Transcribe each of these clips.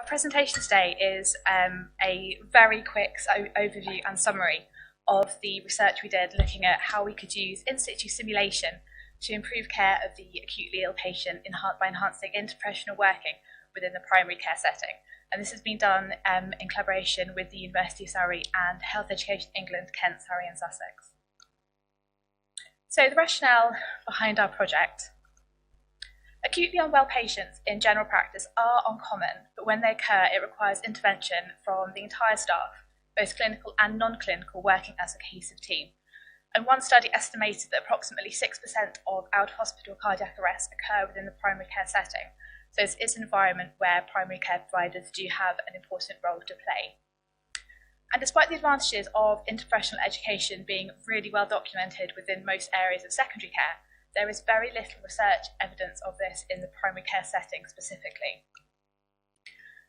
presentation today is a very quick overview and summary of the research we did looking at how we could use in-situ simulation to improve care of the acutely ill patient by enhancing interprofessional working within the primary care setting. And this has been done in collaboration with the University of Surrey and Health Education England, Kent, Surrey and Sussex. So the rationale behind our project. Acutely unwell patients in general practice are uncommon, but when they occur, it requires intervention from the entire staff, both clinical and non-clinical, working as a cohesive team. And one study estimated that approximately 6% of out-of-hospital cardiac arrests occur within the primary care setting. So this is an environment where primary care providers do have an important role to play. And despite the advantages of interprofessional education being really well documented within most areas of secondary care, there is very little research evidence of this in the primary care setting specifically.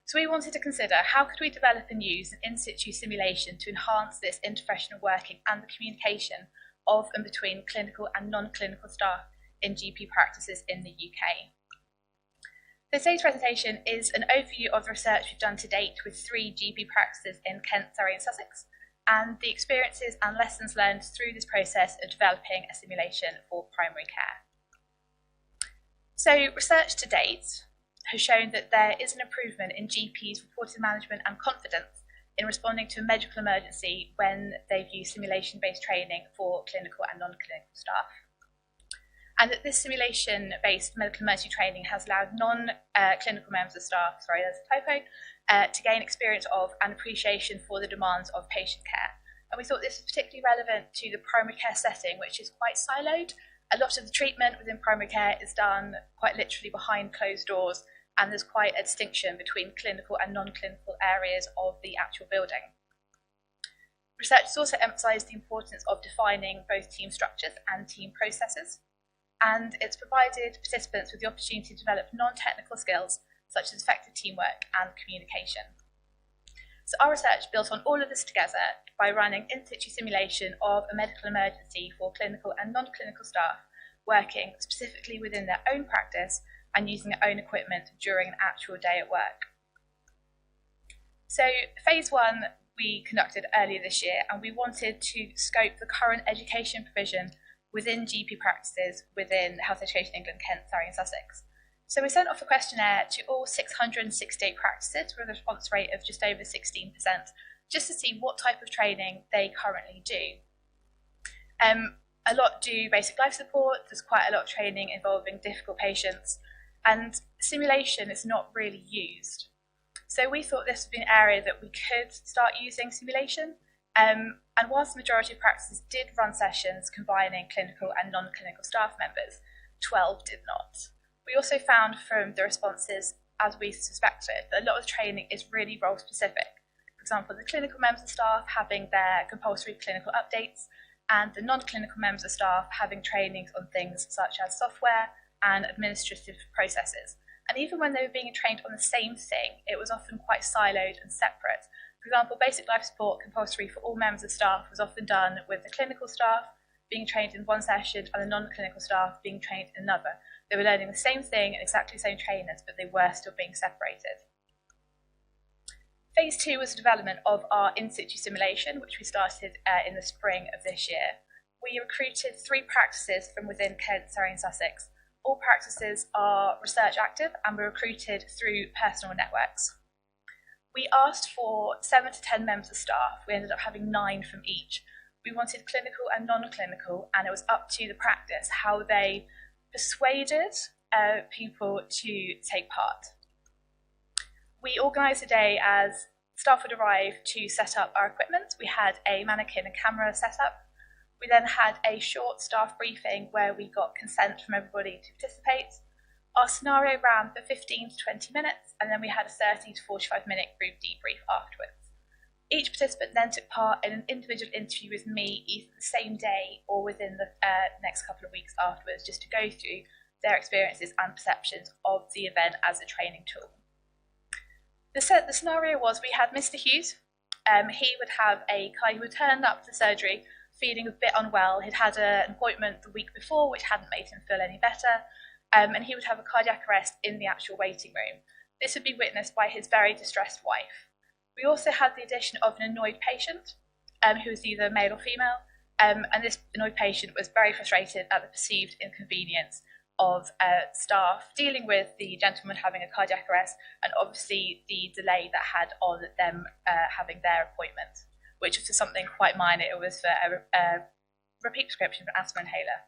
So we wanted to consider how could we develop and use an in-situ simulation to enhance this interprofessional working and the communication of and between clinical and non-clinical staff in GP practices in the UK. So today's presentation is an overview of the research we've done to date with 3 GP practices in Kent, Surrey and Sussex, and the experiences and lessons learned through this process of developing a simulation for primary care. So research to date has shown that there is an improvement in GPs' reported management and confidence in responding to a medical emergency when they've used simulation-based training for clinical and non-clinical staff. And that this simulation-based medical emergency training has allowed non-clinical members of staff, sorry, there's a typo, to gain experience of and appreciation for the demands of patient care. And we thought this was particularly relevant to the primary care setting, which is quite siloed. A lot of the treatment within primary care is done quite literally behind closed doors, and there's quite a distinction between clinical and non-clinical areas of the actual building. Research has also emphasised the importance of defining both team structures and team processes, and it's provided participants with the opportunity to develop non-technical skills such as effective teamwork and communication. So our research built on all of this together by running in-situ simulation of a medical emergency for clinical and non-clinical staff working specifically within their own practice and using their own equipment during an actual day at work. So phase 1 we conducted earlier this year, and we wanted to scope the current education provision within GP practices within Health Education England, Kent, Surrey and Sussex. So we sent off a questionnaire to all 668 practices with a response rate of just over 16%, just to see what type of training they currently do. A lot do basic life support, there's quite a lot of training involving difficult patients, and simulation is not really used. So we thought this would be an area that we could start using simulation, and whilst the majority of practices did run sessions combining clinical and non-clinical staff members, 12 did not. We also found from the responses, as we suspected, that a lot of training is really role specific. For example, the clinical members of staff having their compulsory clinical updates, and the non-clinical members of staff having trainings on things such as software and administrative processes. And even when they were being trained on the same thing, it was often quite siloed and separate. For example, basic life support compulsory for all members of staff was often done with the clinical staff being trained in one session and the non-clinical staff being trained in another. They were learning the same thing and exactly the same trainers, but they were still being separated. Phase 2 was the development of our in-situ simulation, which we started in the spring of this year. We recruited 3 practices from within Kent, Surrey and Sussex. All practices are research active and were recruited through personal networks. We asked for 7 to 10 members of staff. We ended up having 9 from each. We wanted clinical and non-clinical, and it was up to the practice how they persuaded people to take part. We organised a day as staff would arrive to set up our equipment. We had a mannequin and camera set up. We then had a short staff briefing where we got consent from everybody to participate. Our scenario ran for 15 to 20 minutes, and then we had a 30 to 45-minute group debrief afterwards. Each participant then took part in an individual interview with me either the same day or within the next couple of weeks afterwards, just to go through their experiences and perceptions of the event as a training tool. The scenario was we had Mr. Hughes. He would turn up to surgery feeling a bit unwell. He'd had an appointment the week before, which hadn't made him feel any better, and he would have a cardiac arrest in the actual waiting room. This would be witnessed by his very distressed wife. We also had the addition of an annoyed patient, who was either male or female, and this annoyed patient was very frustrated at the perceived inconvenience of staff dealing with the gentleman having a cardiac arrest, and obviously the delay that had on them having their appointment, which was for something quite minor. It was for a repeat prescription for asthma inhaler.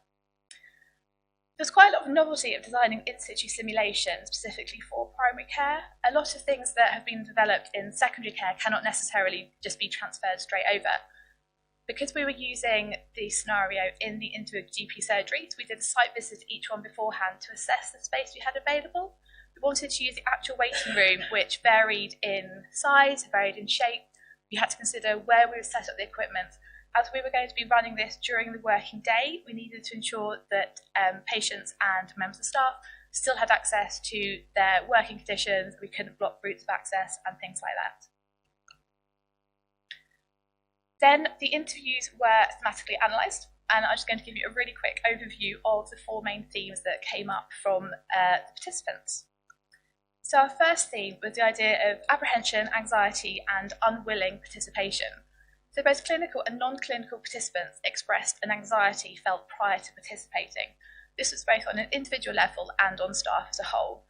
There's quite a lot of novelty of designing in-situ simulations specifically for primary care. A lot of things that have been developed in secondary care cannot necessarily just be transferred straight over. Because we were using the scenario into a GP surgery, so we did a site visit to each one beforehand to assess the space we had available. We wanted to use the actual waiting room, which varied in size, varied in shape. We had to consider where we would set up the equipment. As we were going to be running this during the working day, we needed to ensure that patients and members of staff still had access to their working conditions. We couldn't block routes of access and things like that. Then the interviews were thematically analysed, and I'm just going to give you a really quick overview of the 4 main themes that came up from the participants. So our first theme was the idea of apprehension, anxiety, and unwilling participation. So both clinical and non-clinical participants expressed an anxiety felt prior to participating. This was both on an individual level and on staff as a whole.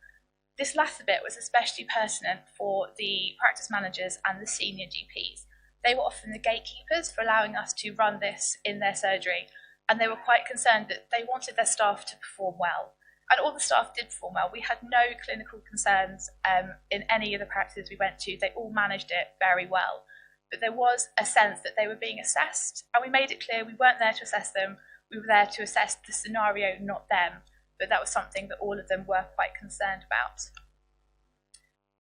This latter bit was especially pertinent for the practice managers and the senior GPs. They were often the gatekeepers for allowing us to run this in their surgery, and they were quite concerned that they wanted their staff to perform well. And all the staff did perform well. We had no clinical concerns in any of the practices we went to. They all managed it very well. But there was a sense that they were being assessed, and we made it clear we weren't there to assess them. We were there to assess the scenario, not them. But that was something that all of them were quite concerned about.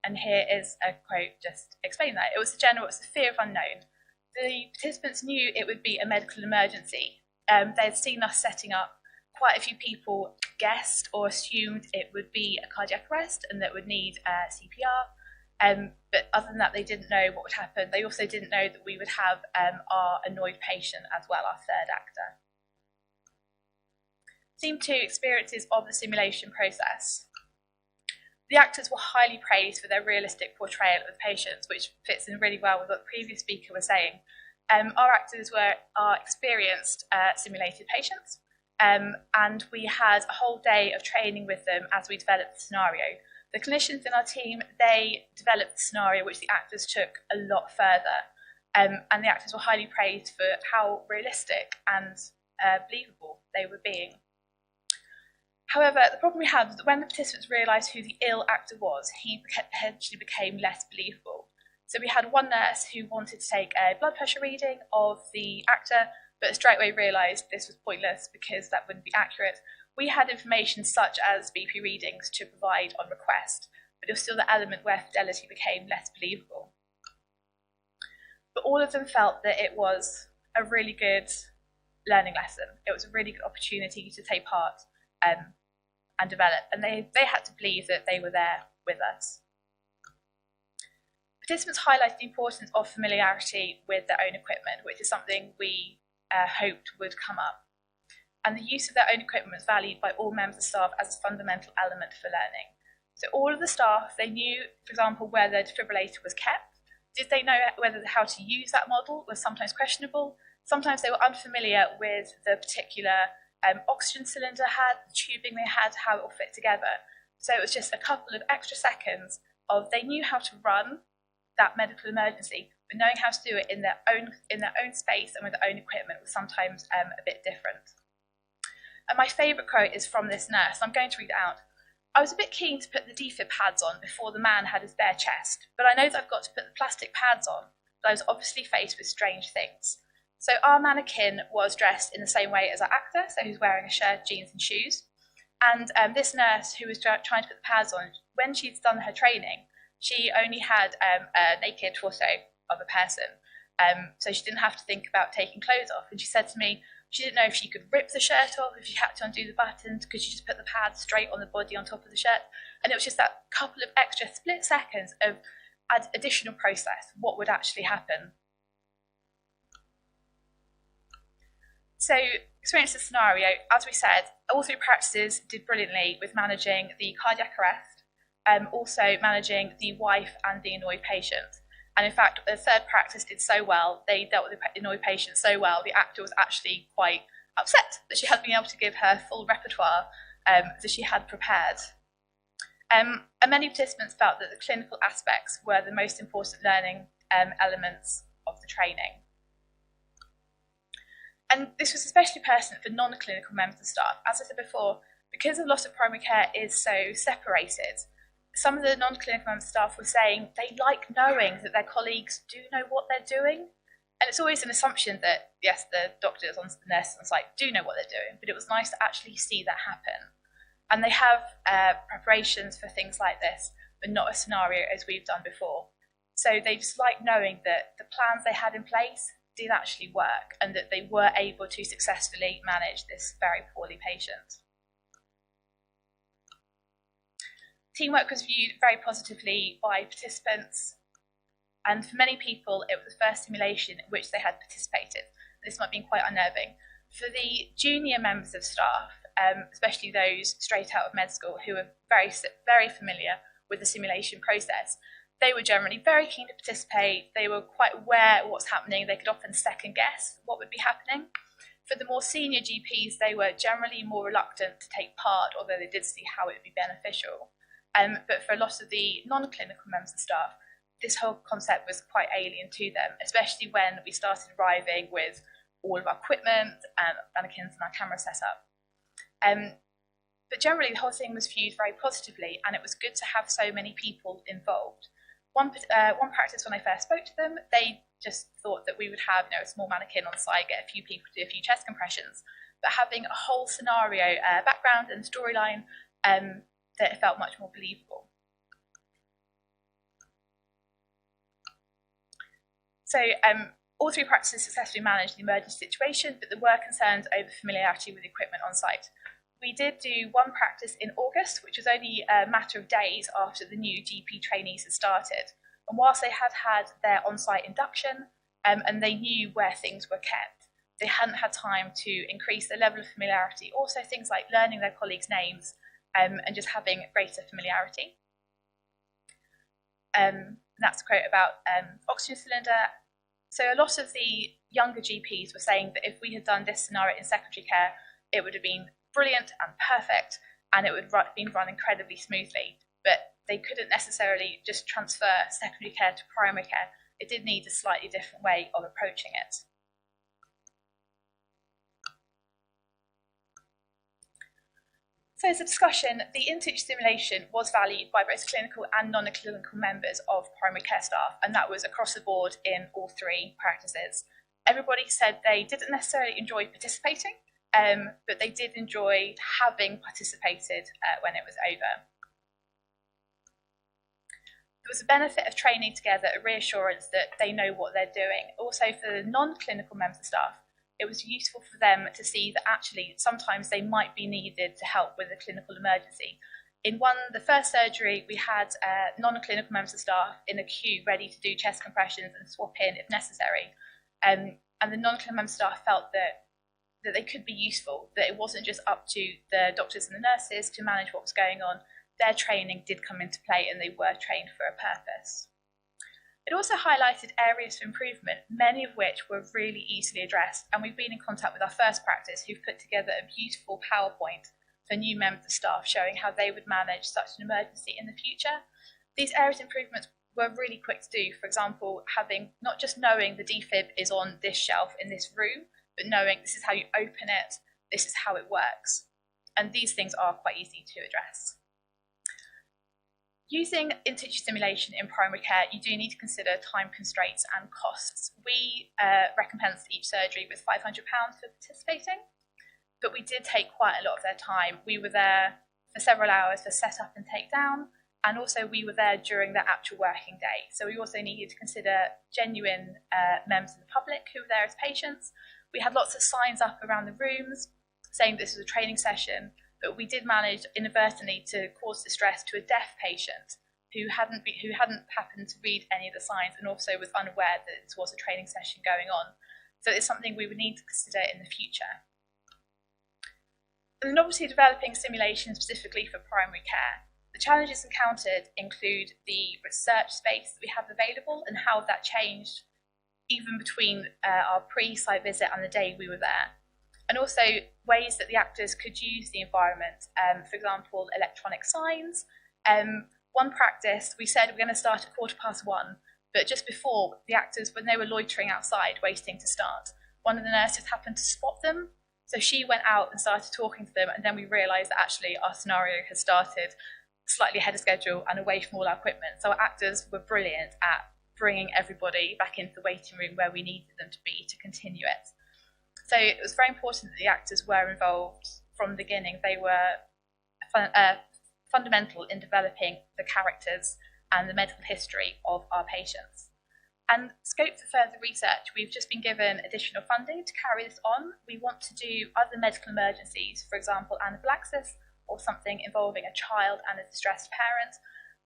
And here is a quote just explaining that. It was the fear of unknown. The participants knew it would be a medical emergency. They'd seen us setting up. Quite a few people guessed or assumed it would be a cardiac arrest and that would need CPR. But other than that, they didn't know what would happen. They also didn't know that we would have our annoyed patient as well, our third actor. Theme 2, experiences of the simulation process. The actors were highly praised for their realistic portrayal of the patients, which fits in really well with what the previous speaker was saying. Our actors are experienced simulated patients, and we had a whole day of training with them as we developed the scenario. The clinicians in our team, they developed the scenario which the actors took a lot further, and the actors were highly praised for how realistic and believable they were being. However, the problem we had was that when the participants realised who the ill actor was, he potentially became less believable. So we had one nurse who wanted to take a blood pressure reading of the actor, but straight away realised this was pointless because that wouldn't be accurate. We had information such as BP readings to provide on request, but it was still the element where fidelity became less believable. But all of them felt that it was a really good learning lesson. It was a really good opportunity to take part and develop, and they had to believe that they were there with us. Participants highlighted the importance of familiarity with their own equipment, which is something we hoped would come up. And the use of their own equipment was valued by all members of staff as a fundamental element for learning. So all of the staff, they knew, for example, where their defibrillator was kept. Did they know how to use that model was sometimes questionable. Sometimes they were unfamiliar with the particular oxygen cylinder had, the tubing they had, how it all fit together. So it was just a couple of extra seconds of they knew how to run that medical emergency, but knowing how to do it in their own space and with their own equipment was sometimes a bit different. And my favourite quote is from this nurse. I'm going to read it out. I was a bit keen to put the defib pads on before the man had his bare chest, but I know that I've got to put the plastic pads on, but I was obviously faced with strange things. So our mannequin was dressed in the same way as our actor, so he's wearing a shirt, jeans and shoes. And this nurse who was trying to put the pads on, when she'd done her training, she only had a naked torso of a person. So she didn't have to think about taking clothes off. And she said to me, she didn't know if she could rip the shirt off, if she had to undo the buttons, could she just put the pads straight on the body on top of the shirt? And it was just that couple of extra split seconds of additional process, what would actually happen. So, experience the scenario, as we said, all three practices did brilliantly with managing the cardiac arrest, also managing the wife and the annoyed patient. And in fact, the third practice did so well, they dealt with the annoyed patient so well, the actor was actually quite upset that she hadn't been able to give her full repertoire that she had prepared. And many participants felt that the clinical aspects were the most important learning elements of the training. And this was especially pertinent for non-clinical members of staff. As I said before, because a lot of primary care is so separated, some of the non-clinical members of staff were saying they like knowing that their colleagues do know what they're doing. And it's always an assumption that, yes, the doctors and the nurses on site do know what they're doing, but it was nice to actually see that happen. And they have preparations for things like this, but not a scenario as we've done before. So they just like knowing that the plans they had in place did actually work and that they were able to successfully manage this very poorly patient. Teamwork was viewed very positively by participants, and for many people it was the first simulation in which they had participated. This might be quite unnerving. For the junior members of staff, especially those straight out of med school who are very familiar with the simulation process, they were generally very keen to participate. They were quite aware of what's happening. They could often second guess what would be happening. For the more senior GPs, they were generally more reluctant to take part, although they did see how it would be beneficial. But for a lot of the non-clinical members of staff, this whole concept was quite alien to them, especially when we started arriving with all of our equipment and mannequins and our camera setup. But generally, the whole thing was viewed very positively, and it was good to have so many people involved. One practice, when I first spoke to them, they just thought that we would have a small mannequin on site, get a few people to do a few chest compressions, but having a whole scenario background and storyline, that it felt much more believable. So all three practices successfully managed the emergency situation, but there were concerns over familiarity with equipment on site. We did do one practice in August, which was only a matter of days after the new GP trainees had started. And whilst they had had their on-site induction and they knew where things were kept, they hadn't had time to increase their level of familiarity. Also things like learning their colleagues' names and just having greater familiarity. That's a quote about oxygen cylinder. So a lot of the younger GPs were saying that if we had done this scenario in secondary care, it would have been brilliant and perfect, and it would have been run incredibly smoothly. But they couldn't necessarily just transfer secondary care to primary care. It did need a slightly different way of approaching it. So as a discussion, the in-situ simulation was valued by both clinical and non-clinical members of primary care staff, and that was across the board in all three practices. Everybody said they didn't necessarily enjoy participating, but they did enjoy having participated when it was over. There was a benefit of training together, a reassurance that they know what they're doing. Also for the non-clinical members of staff, it was useful for them to see that actually sometimes they might be needed to help with a clinical emergency. In the first surgery, we had non-clinical members of staff in a queue ready to do chest compressions and swap in if necessary. And the non-clinical members of staff felt that they could be useful, that it wasn't just up to the doctors and the nurses to manage what was going on. Their training did come into play and they were trained for a purpose. It also highlighted areas for improvement, many of which were really easily addressed, and we've been in contact with our first practice who've put together a beautiful PowerPoint for new members of staff showing how they would manage such an emergency in the future. These areas of improvements were really quick to do. For example, not just knowing the defib is on this shelf in this room, but knowing this is how you open it, this is how it works. And these things are quite easy to address. Using in-situ simulation in primary care, you do need to consider time constraints and costs. We recompensed each surgery with £500 for participating, but we did take quite a lot of their time. We were there for several hours for setup and takedown, and also we were there during their actual working day. So we also needed to consider genuine members of the public who were there as patients. We had lots of signs up around the rooms saying this was a training session, but we did manage inadvertently to cause distress to a deaf patient who hadn't happened to read any of the signs and also was unaware that this was a training session going on. So it's something we would need to consider in the future. And then obviously developing simulation specifically for primary care. The challenges encountered include the research space that we have available and how that changed even between our pre-site visit and the day we were there. And also ways that the actors could use the environment, for example, electronic signs. One practice, we said we're going to start at 1:15, but just before, the actors, when they were loitering outside waiting to start, one of the nurses happened to spot them. So she went out and started talking to them, and then we realised that actually our scenario had started slightly ahead of schedule and away from all our equipment. So our actors were brilliant at bringing everybody back into the waiting room where we needed them to be to continue it. So it was very important that the actors were involved from the beginning. They were fundamental in developing the characters and the medical history of our patients. And scope for further research, we've just been given additional funding to carry this on. We want to do other medical emergencies, for example, anaphylaxis, or something involving a child and a distressed parent.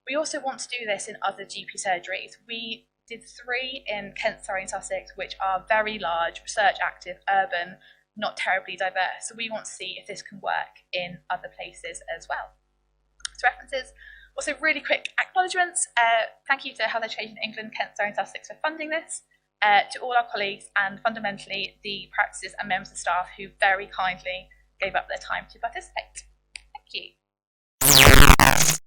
We also want to do this in other GP surgeries. We did 3 in Kent, Surrey and Sussex, which are very large, research active, urban, not terribly diverse. So we want to see if this can work in other places as well. So references. Also really quick acknowledgements. Thank you to How They're Changing England, Kent, Surrey and Sussex for funding this. To all our colleagues and fundamentally the practices and members of staff who very kindly gave up their time to participate. Thank you.